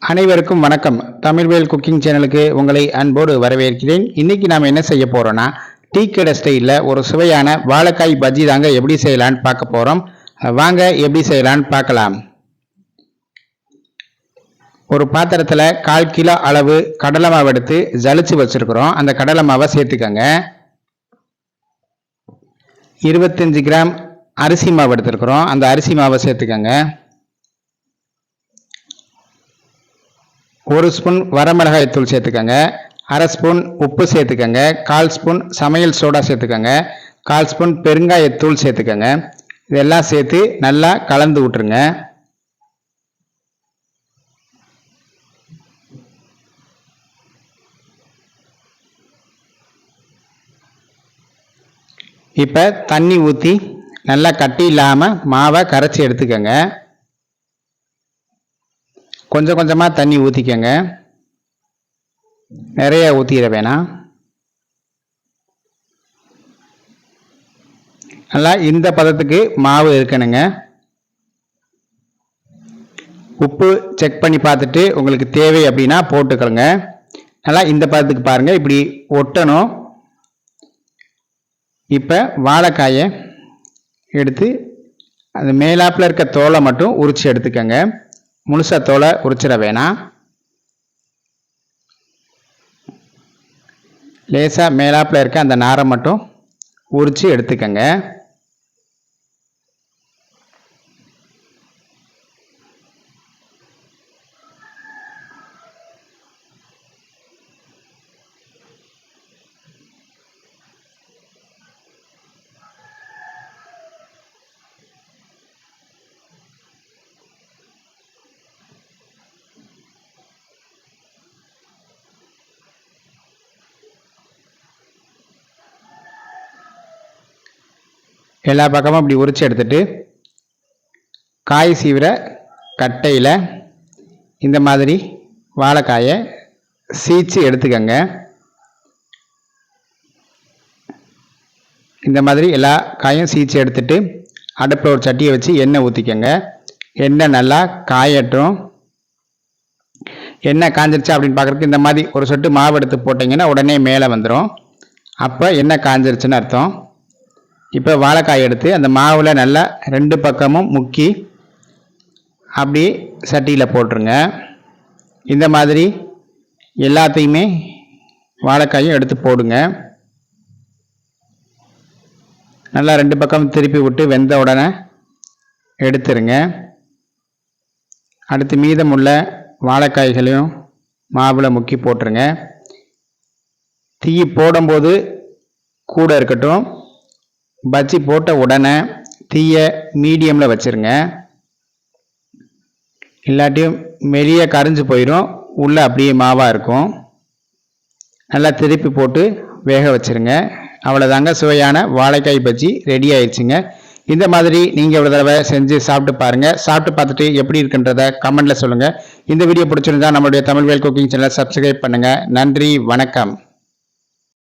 அனைவருக்கும் வணக்கம். தமிழ்வேல் குக்கிங் சேனலுக்கு உங்களை அன்போடு வரவேற்கிறேன். இன்னைக்கு நாம் என்ன செய்ய போறோம்னா, டீ கடை ஸ்டைலில் ஒரு சுவையான வாழைக்காய் பஜ்ஜி தாங்க எப்படி செய்யலான்னு பார்க்க போறோம். வாங்க எப்படி செய்யலான்னு பார்க்கலாம். ஒரு பாத்திரத்தில் 1/4 கிலோ அளவு கடலை மாவு எடுத்து ஜலிச்சு வச்சிருக்கிறோம். அந்த கடலை மாவை சேர்த்துக்கங்க. 25 கிராம் அரிசி மாவு எடுத்துருக்கிறோம். அந்த அரிசி மாவை சேர்த்துக்கங்க. 1 ஸ்பூன் வரமிளகாய் தூள் சேர்த்துக்கங்க. 1/2 ஸ்பூன் உப்பு சேர்த்துக்கங்க. 1/4 ஸ்பூன் சமையல் சோடா சேர்த்துக்கங்க. 1/4 ஸ்பூன் பெருங்காயத்தூள் சேர்த்துக்கங்க. இதெல்லாம் சேர்த்து நல்லா கலந்து விட்டுருங்க. இப்போ தண்ணி ஊற்றி நல்லா கட்டி இல்லாமல் மாவை கரைச்சி எடுத்துக்கங்க. கொஞ்சம் கொஞ்சமாக தண்ணி ஊற்றிக்கங்க, நிறைய ஊற்றிட வேணாம். நல்லா இந்த பதத்துக்கு மாவு இருக்கணுங்க. உப்பு செக் பண்ணி பார்த்துட்டு உங்களுக்கு தேவை அப்படின்னா போட்டுக்கோங்க. நல்லா இந்த பதத்துக்கு பாருங்கள், இப்படி ஒட்டணும். இப்போ வாழைக்காயை எடுத்து அந்த மேலாப்பில் இருக்க தோலை மட்டும் உரித்து எடுத்துக்கங்க. முழுசா தோலை உரிச்சிட வேணாம். லேசாக மேலாப்பில் இருக்க அந்த நாரை மட்டும் உரித்து எடுத்துக்கங்க. எல்லா பக்கமும் இப்படி உரித்து எடுத்துட்டு காய் சீவிர கட்டையில் இந்த மாதிரி வாழைக்காயை சீச்சு எடுத்துக்கங்க. இந்த மாதிரி எல்லா காயும் சீச்சு எடுத்துட்டு அடுப்பில் ஒரு சட்டியை வச்சு எண்ணெய் ஊற்றிக்கங்க. எண்ணெய் நல்லா காயட்டும். எண்ணெய் காஞ்சிருச்சா அப்படின்னு பார்க்குறதுக்கு இந்த மாதிரி ஒரு சொட்டு மாவு எடுத்து போட்டிங்கன்னா உடனே மேலே வந்துடும். அப்போ எண்ணெய் காஞ்சிருச்சுன்னு அர்த்தம். இப்போ வாழைக்காய் எடுத்து அந்த மாவில் நல்லா 2 பக்கமும் முக்கி அப்படி சட்டியில் போட்டுருங்க. இந்த மாதிரி எல்லாத்தையுமே வாழைக்காயும் எடுத்து போடுங்க. நல்லா 2 பக்கம் திருப்பி விட்டு வெந்த உடனே எடுத்துருங்க. அடுத்து மீதமுள்ள வாழைக்காய்களையும் மாவில் முக்கி போட்டுருங்க. தீ போடும்போது கூட இருக்கட்டும். பஜ்ஜி போட்ட உடனே தீயை மீடியமில் வச்சுருங்க. இல்லாட்டியும் மெலிய கரைஞ்சி போயிடும், உள்ளே அப்படியே மாவாக இருக்கும். நல்லா திருப்பி போட்டு வேக வச்சுருங்க. அவ்வளோதாங்க, சுவையான வாழைக்காய் பஜ்ஜி ரெடி ஆயிடுச்சுங்க. இந்த மாதிரி நீங்கள் ஒரு தடவை செஞ்சு சாப்பிட்டு பாருங்கள். சாப்பிட்டு பார்த்துட்டு எப்படி இருக்குன்றத கமெண்ட்டில் சொல்லுங்கள். இந்த வீடியோ பிடிச்சிருந்தா நம்மளுடைய தமிழ்வேல் குக்கிங் சேனலை சப்ஸ்கிரைப் பண்ணுங்கள். நன்றி, வணக்கம்.